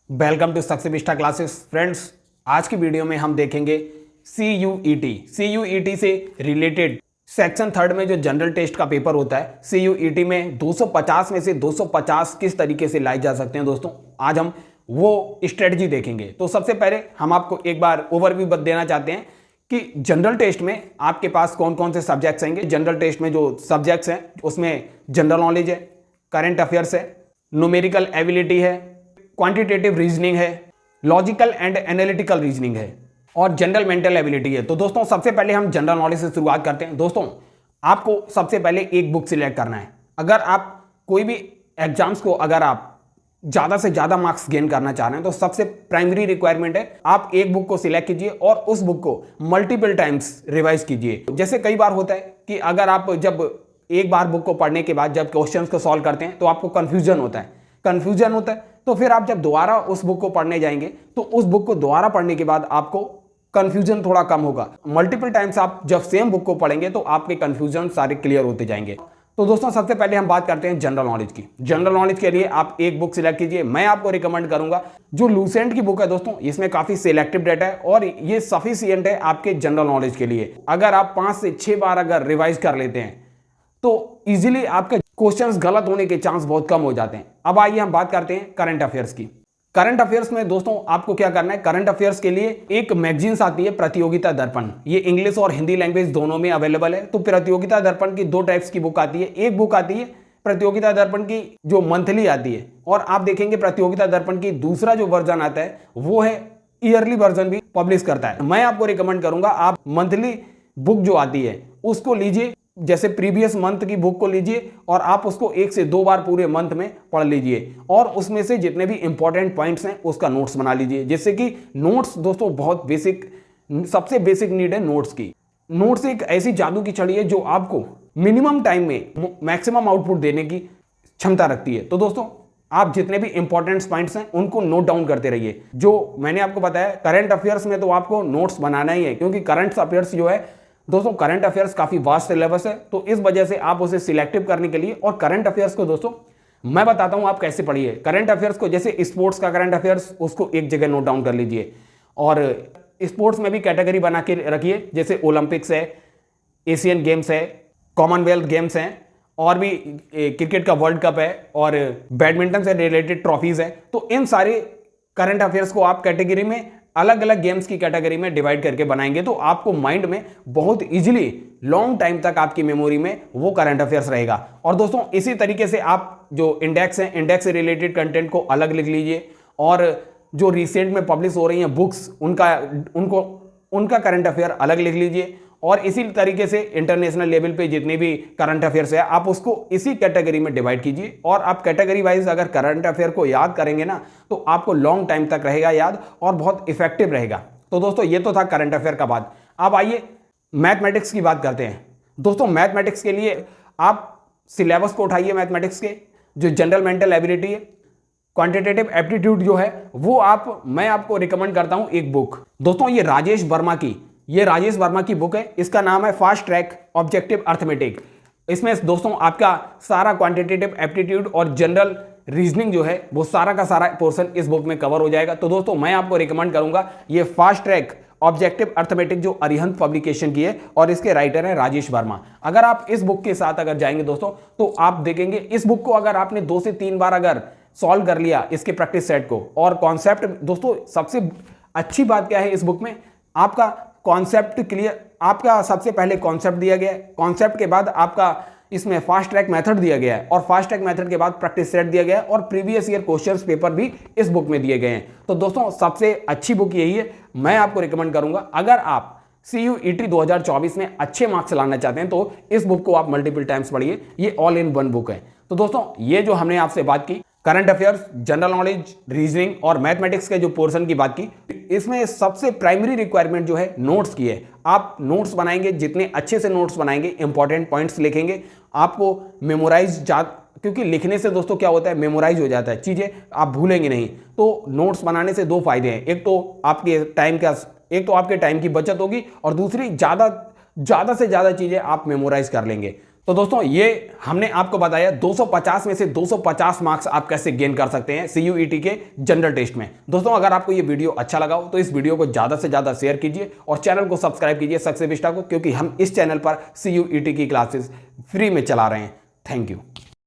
Welcome to success classes friends. आज की video में हम देखेंगे CUET से रिलेटेड सेक्शन थर्ड में जो जनरल टेस्ट का पेपर होता है CUET में 250 में से 250 किस तरीके से लाए जा सकते हैं। दोस्तों आज हम वो स्ट्रेटजी देखेंगे। तो सबसे पहले हम आपको एक बार ओवरव्यू देना चाहते हैं कि जनरल टेस्ट में आपके पास कौन कौन से सब्जेक्ट्स आएंगे। जनरल टेस्ट में जो सब्जेक्ट्स हैं उसमें जनरल नॉलेज है, करंट अफेयर्स है, न्यूमेरिकल एबिलिटी है, क्वांटिटेटिव रीजनिंग है, लॉजिकल एंड एनालिटिकल रीजनिंग है और जनरल मेंटल एबिलिटी है। तो दोस्तों सबसे पहले हम जनरल नॉलेज से शुरुआत करते हैं। दोस्तों आपको सबसे पहले एक बुक सिलेक्ट करना है। अगर आप कोई भी एग्जाम्स को अगर आप ज़्यादा से ज़्यादा मार्क्स गेन करना चाह रहे हैं तो सबसे प्राइमरी रिक्वायरमेंट है आप एक बुक को सिलेक्ट कीजिए और उस बुक को मल्टीपल टाइम्स रिवाइज कीजिए। जैसे कई बार होता है कि अगर आप जब एक बार बुक को पढ़ने के बाद जब क्वेश्चंस को सॉल्व करते हैं तो आपको कन्फ्यूजन होता है तो फिर आप जब दोबारा उस बुक को पढ़ने जाएंगे तो उस बुक को दोबारा पढ़ने के बाद आपको कंफ्यूजन थोड़ा कम होगा। मल्टीपल टाइम्स आप जब सेम बुक को पढ़ेंगे तो आपके कंफ्यूजन सारे क्लियर होते जाएंगे। तो दोस्तों सबसे पहले हम बात करते हैं जनरल नॉलेज की। जनरल नॉलेज के लिए आप एक बुक सिलेक्ट कीजिए। मैं आपको रिकमेंड करूंगा जो लूसेंट की बुक है। दोस्तों इसमें काफी सिलेक्टिव डाटा है और ये सफिशिएंट है आपके जनरल नॉलेज के लिए। अगर आप 5 से 6 बार अगर रिवाइज कर लेते हैं तो इजीली आपके क्वेश्चंस गलत होने के चांस बहुत कम हो जाते हैं। अब आइए हम बात करते हैं करंट अफेयर्स की। करंट अफेयर्स में दोस्तों आपको क्या करना है, करंट अफेयर्स के लिए एक मैगजीन्स आती है प्रतियोगिता दर्पण। ये इंग्लिश और हिंदी लैंग्वेज दोनों में अवेलेबल है। तो प्रतियोगिता दर्पण की 2 टाइप्स की बुक आती है। एक बुक आती है प्रतियोगिता दर्पण की जो मंथली आती है और आप देखेंगे प्रतियोगिता दर्पण की दूसरा जो वर्जन आता है वो है ईयरली वर्जन भी पब्लिश करता है। मैं आपको रिकमेंड करूंगा आप मंथली बुक जो आती है उसको लीजिए। जैसे प्रीवियस मंथ की बुक को लीजिए और आप उसको 1 से 2 बार पूरे मंथ में पढ़ लीजिए और उसमें से जितने भी इंपॉर्टेंट पॉइंट्स हैं उसका नोट्स बना लीजिए। जिससे कि नोट्स दोस्तों बहुत बेसिक, सबसे बेसिक नीड है नोट्स की। नोट्स एक ऐसी जादू की छड़ी है जो आपको मिनिमम टाइम में मैक्सिमम आउटपुट देने की क्षमता रखती है। तो दोस्तों आप जितने भी इंपॉर्टेंट पॉइंट्स हैं उनको नोट डाउन करते रहिए। जो मैंने आपको बताया करंट अफेयर्स में तो आपको नोट्स बनाना ही है, क्योंकि करंट अफेयर्स जो है दोस्तों करंट अफेयर्स काफी वास्ट सिलेबस है। तो इस वजह से आप उसे सिलेक्टिव करने के लिए और करंट अफेयर्स को दोस्तों मैं बताता हूं आप कैसे पढ़िए। करंट अफेयर्स को जैसे स्पोर्ट्स का करंट अफेयर्स उसको एक जगह नोट डाउन कर लीजिए और स्पोर्ट्स में भी कैटेगरी बना के रखिए। जैसे ओलंपिक्स है, एशियन गेम्स है, कॉमनवेल्थ गेम्स हैं और भी क्रिकेट का वर्ल्ड कप है और बैडमिंटन से रिलेटेड ट्रॉफीज है। तो इन सारे करंट अफेयर्स को आप कैटेगरी में अलग अलग गेम्स की कैटेगरी में डिवाइड करके बनाएंगे तो आपको माइंड में बहुत इजीली लॉन्ग टाइम तक आपकी मेमोरी में वो करंट अफेयर्स रहेगा। और दोस्तों इसी तरीके से आप जो इंडेक्स हैं, इंडेक्स से रिलेटेड कंटेंट को अलग लिख लीजिए और जो रिसेंट में पब्लिश हो रही हैं बुक्स उनका करंट अफेयर अलग लिख लीजिए। और इसी तरीके से इंटरनेशनल लेवल पे जितने भी करंट अफेयर्स है आप उसको इसी कैटेगरी में डिवाइड कीजिए और आप कैटेगरी वाइज अगर करंट अफेयर को याद करेंगे ना तो आपको लॉन्ग टाइम तक रहेगा याद और बहुत इफेक्टिव रहेगा। तो दोस्तों ये तो था करंट अफेयर का बात। अब आइए मैथमेटिक्स की बात करते हैं। दोस्तों मैथमेटिक्स के लिए आप सिलेबस को उठाइए। मैथमेटिक्स के जो जनरल मेंटल एबिलिटी है, क्वांटिटेटिव एप्टीट्यूड जो है वो मैं आपको रिकमेंड करता हूं एक बुक। दोस्तों ये राजेश वर्मा की बुक है। इसका नाम है फास्ट ट्रैक ऑब्जेक्टिव अर्थमेटिक। इसमें दोस्तों आपका सारा क्वांटिटेटिव एप्टीट्यूड और जनरल रीजनिंग जो है वो सारा का सारा पोर्शन इस बुक में कवर हो जाएगा। तो दोस्तों मैं आपको रिकमेंड करूंगा ये फास्ट ट्रैक ऑब्जेक्टिव अर्थमेटिक जो अरिहंत पब्लिकेशन की है और इसके राइटर है राजेश वर्मा। अगर आप इस बुक के साथ अगर जाएंगे दोस्तों तो आप देखेंगे इस बुक को अगर आपने 2 से 3 बार अगर सॉल्व कर लिया इसके प्रैक्टिस सेट को और कॉन्सेप्ट, दोस्तों सबसे अच्छी बात क्या है इस बुक में आपका कॉन्सेप्ट क्लियर, आपका सबसे पहले कॉन्सेप्ट दिया गया है, कॉन्सेप्ट के बाद आपका इसमें फास्ट ट्रैक मेथड दिया गया है और फास्ट ट्रैक मेथड के बाद प्रैक्टिस सेट दिया गया है और प्रीवियस ईयर क्वेश्चंस पेपर भी इस बुक में दिए गए हैं। तो दोस्तों सबसे अच्छी बुक यही है। मैं आपको रिकमेंड करूंगा अगर आप CUET 2024 में अच्छे मार्क्स लाना चाहते हैं तो इस बुक को आप मल्टीपल टाइम्स पढ़िए। ये ऑल इन वन बुक है। तो दोस्तों ये जो हमने आपसे बात की current affairs, general knowledge, reasoning और मैथमेटिक्स के जो पोर्शन की बात की, इसमें सबसे प्राइमरी रिक्वायरमेंट जो है नोट्स की है। आप नोट्स बनाएंगे, जितने अच्छे से नोट्स बनाएंगे, इंपॉर्टेंट पॉइंट्स लिखेंगे, आपको मेमोराइज क्योंकि लिखने से दोस्तों क्या होता है मेमोराइज हो जाता है, चीजें आप भूलेंगे नहीं। तो नोट्स बनाने से 2 फायदे हैं। एक तो आपके टाइम की बचत होगी और दूसरी ज्यादा से ज्यादा चीजें आप मेमोराइज कर लेंगे। तो दोस्तों ये हमने आपको बताया 250 में से 250 मार्क्स आप कैसे गेन कर सकते हैं CUET के जनरल टेस्ट में। दोस्तों अगर आपको ये वीडियो अच्छा लगा हो तो इस वीडियो को ज़्यादा से ज़्यादा शेयर कीजिए और चैनल को सब्सक्राइब कीजिए सक्सेस विस्टा को, क्योंकि हम इस चैनल पर CUET की क्लासेस फ्री में चला रहे हैं। Thank you.